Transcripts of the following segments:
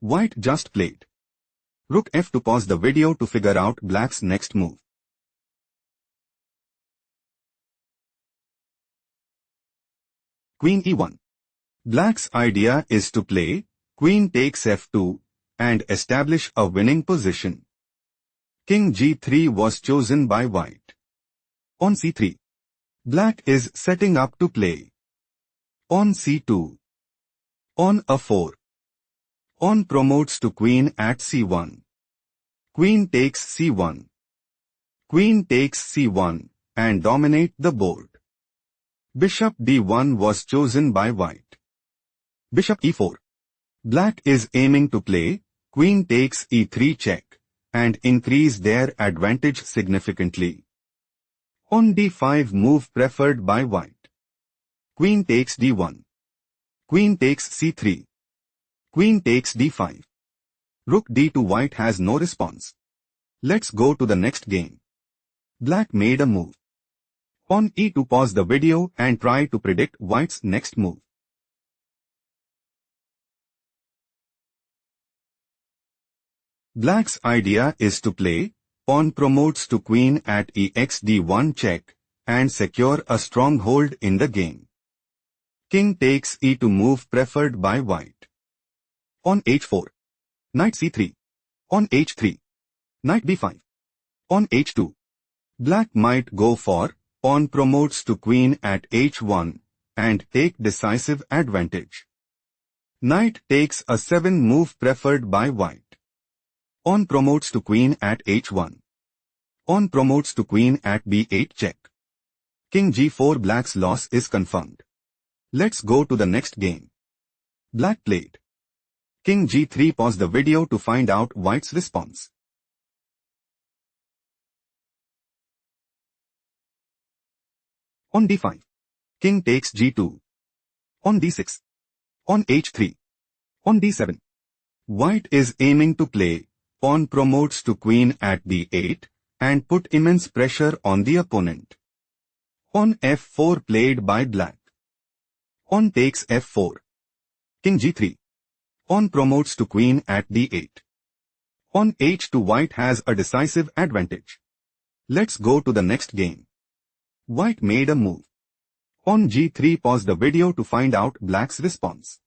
White just played. Rook f2. Pause the video to figure out black's next move. Queen e1. Black's idea is to play queen takes f2 and establish a winning position. King g3 was chosen by white. On c3. Black is setting up to play. On c2. On a4. On promotes to queen at c1. Queen takes c1. Queen takes c1 and dominate the board. Bishop d1 was chosen by white. Bishop e4. Black is aiming to play queen takes e3 check and increase their advantage significantly. On d5 move preferred by white. Queen takes d1. Queen takes c3. Queen takes d5. Rook d2. White has no response. Let's go to the next game. Black made a move. On e2. Pause the video and try to predict white's next move. Black's idea is to play pawn promotes to queen at ex d1 check and secure a stronghold in the game. King takes e2 move preferred by white. On h4. Knight c3. On h3. Knight b5. On h2. Black might go for pawn promotes to queen at h1 and take decisive advantage. Knight takes a 7 move preferred by white. On promotes to queen at h1. On promotes to queen at b8 check. King g4. Black's loss is confirmed. Let's go to the next game. Black played King g3. Pause the video to find out white's response. On d5. King takes g2. On d6. On h3. On d7. White is aiming to play pawn promotes to queen at d8 and put immense pressure on the opponent. On f4 played by black. On takes f4. King g3. On promotes to queen at d8. On h2. White has a decisive advantage. Let's go to the next game. White made a move. On g3. Pause the video to find out black's response.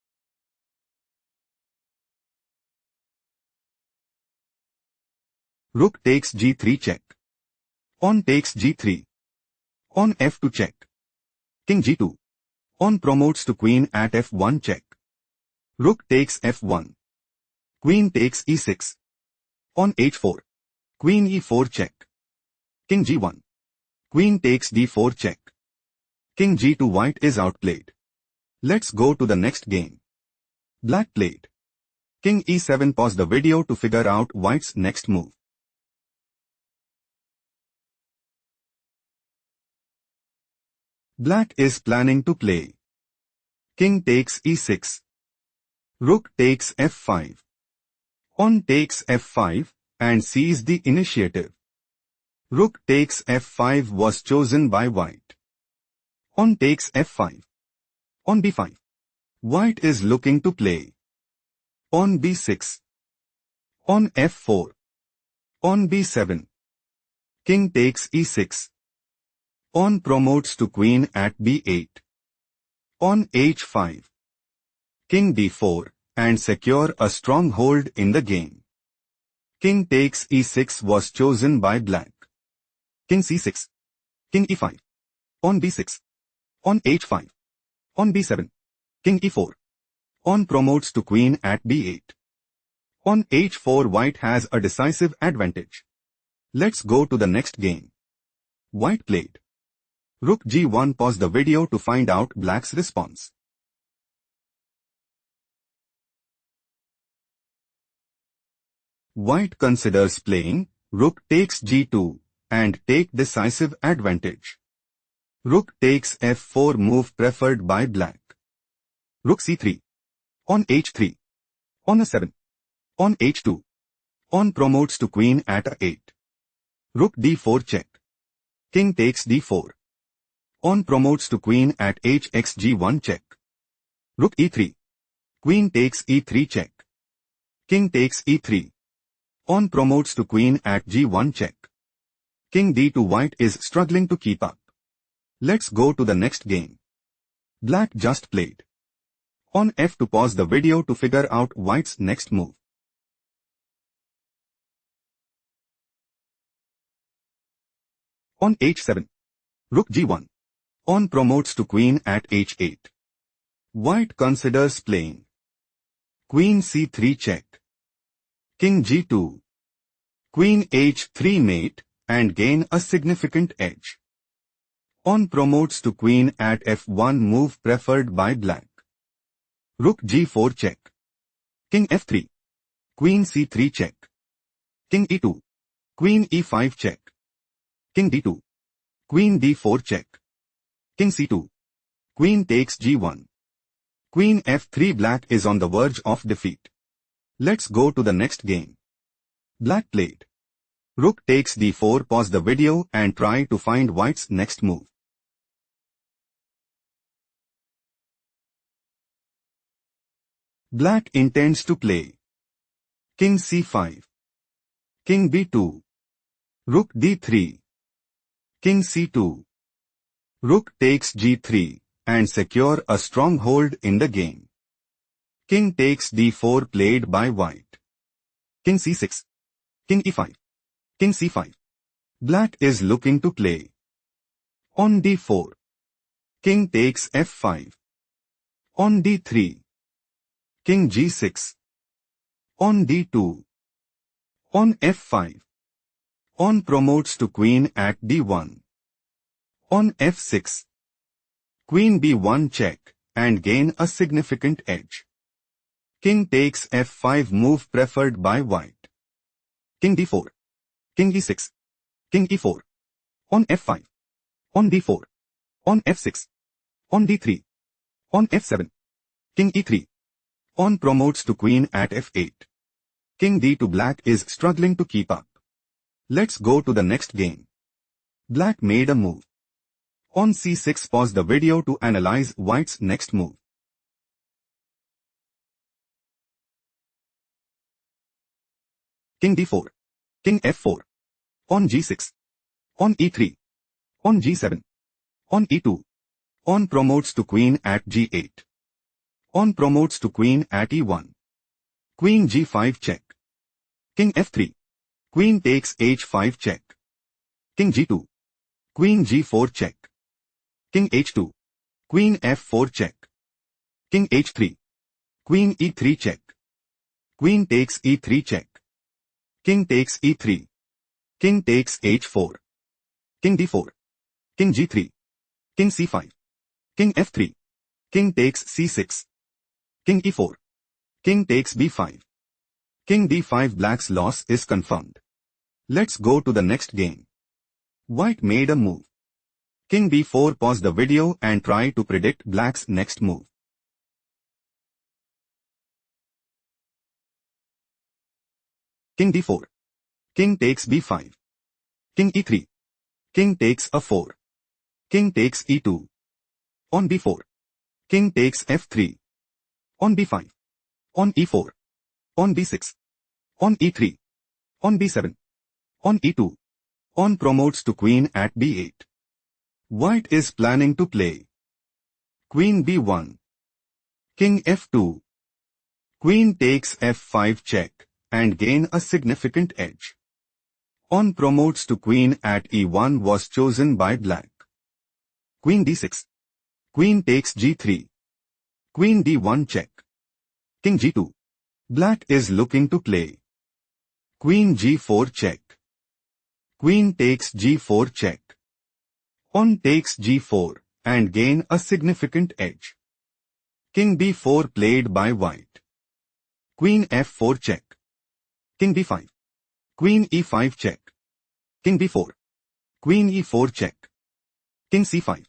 Rook takes g3 check. On takes g3. On f2 check. King g2. On promotes to queen at f1 check. Rook takes f1. Queen takes e6. On h4. Queen e4 check. King g1. Queen takes d4 check. King g2. White is outplayed. Let's go to the next game. Black played King e7. Pause the video to figure out white's next move. Black is planning to play King takes e6. Rook takes f5. On takes f5 and seize the initiative. Rook takes f5 was chosen by white. On takes f5. On b5. White is looking to play on b6. On f4. On b7. King takes e6. On promotes to queen at b8. On h5. King d4 and secure a stronghold in the game. King takes e6 was chosen by black. King c6. King e5. On b6. On h5. On b7. King e4. On promotes to queen at b8. On h4. White has a decisive advantage. Let's go to the next game. White played Rook g1. Pause the video to find out black's response. White considers playing Rook takes g2 and take decisive advantage. Rook takes f4 move preferred by black. Rook c3. On h3. On a7. On h2. On promotes to queen at a8. Rook d4 check. King takes d4. On promotes to queen at hx g1 check. Rook e3. Queen takes e3 check. King takes e3. Pawn promotes to queen at g1 check. King d2. White is struggling to keep up. Let's go to the next game. Black just played. On f2. Pause the video to figure out white's next move. On h7. Rook g1. Pawn promotes to queen at h8. White considers playing. Queen c3 check. King g2. Queen h3 mate and gain a significant edge. Pawn promotes to queen at f1. Move preferred by black. Rook g4 check. King f3. Queen c3 check. King e2. Queen e5 check. King d2. Queen d4 check. King c2. Queen takes g1. Queen f3. Black is on the verge of defeat. Let's go to the next game. Black played. Rook takes d4. Pause the video and try to find white's next move. Black intends to play. King c5. King b2. Rook d3. King c2. Rook takes g3 and secure a stronghold in the game. King takes d4 played by white. King c6. King e5. King c5. Black is looking to play. On d4. King takes f5. On d3. King g6. On d2. On f5. Pawn promotes to queen at d1. On f6. Queen b1 check and gain a significant edge. King takes f5. Move preferred by white. King d4. King e6. King e4. On f5. On d4. On f6. On d3. On f7. King e3. Pawn promotes to queen at f8. King d2. Black is struggling to keep up. Let's go to the next game. Black made a move. On c6. Pause the video to analyze white's next move. King d4. King f4. On g6. On e3. On g7. On e2. Pawn promotes to queen at g8. Pawn promotes to queen at e1. Queen g5 check. King f3. Queen takes h5 check. King g2. Queen g4 check. King h2. Queen f4 check. King h3. Queen e3 check. Queen takes e3 check. King takes e3. King takes h4. King d4. King g3. King c5. King f3. King takes c6. King e4. King takes b5. King d5. Black's loss is confirmed. Let's go to the next game. White made a move. King b4. Pause the video and try to predict black's next move. King d4. King takes b5. King e3. King takes a4. King takes e2. On b4. King takes f3. On b5. On e4. On b6. On e3. On b7. On e2. Pawn promotes to queen at b8. White is planning to play. Queen b1. King f2. Queen takes f5 check and gain a significant edge. Pawn promotes to queen at e1 was chosen by black. Queen d6. Queen takes g3. Queen d1 check. King g2. Black is looking to play. Queen g4 check. Queen takes g4 check. Pawn takes g4 and gain a significant edge. King b4 played by white. Queen f4 check. King b5. Queen e5 check. King b4. Queen e4 check. King c5.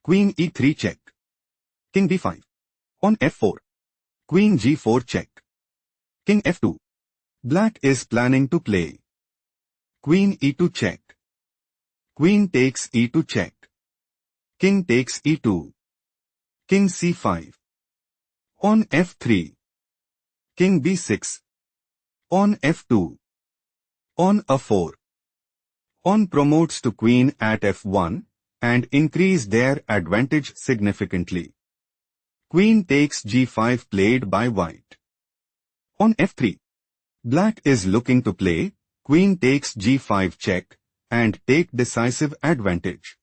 Queen e3 check. King b5. On f4. Queen g4 check. King f2. Black is planning to play. Queen e2 check. Queen takes e2 check. King takes e2. King c5. On f3. King b6. On f2. On a4. On promotes to queen at f1 and increase their advantage significantly. Queen takes g5 played by white. On f3. Black is looking to play queen takes g5 check and take decisive advantage.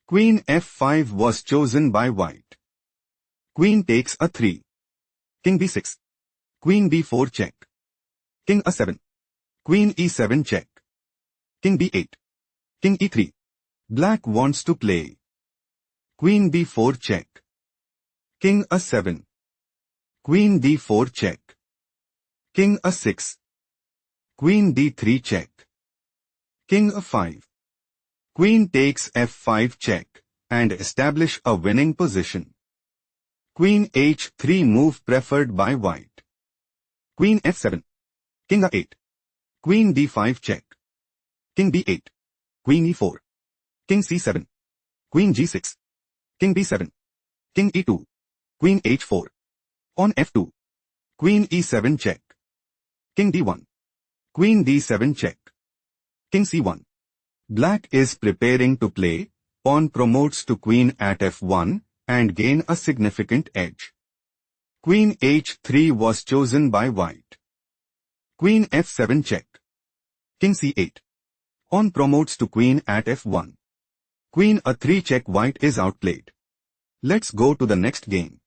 Queen f5 was chosen by white. Queen takes a3. King b6. Queen b4 check. King a7. Queen e7 check. King b8. King e3. Black wants to play queen b4 check. King a7. Queen d4 check. King a6. Queen d3 check. King a5. Queen takes f5 check and establish a winning position. Queen h3 move preferred by white. Queen f7. King a8. Queen d5 check. King b8. Queen e4. King c7. Queen g6. King b7. King e2. Queen h4. On f2. Queen e7 check. King d1. Queen d7 check. King c1. Black is preparing to play pawn promotes to queen at f1 and gain a significant edge. Queen h3 was chosen by white. Queen f7 check. King c8. On promotes to queen at f1. Queen a3 check. White is outplayed. Let's go to the next game.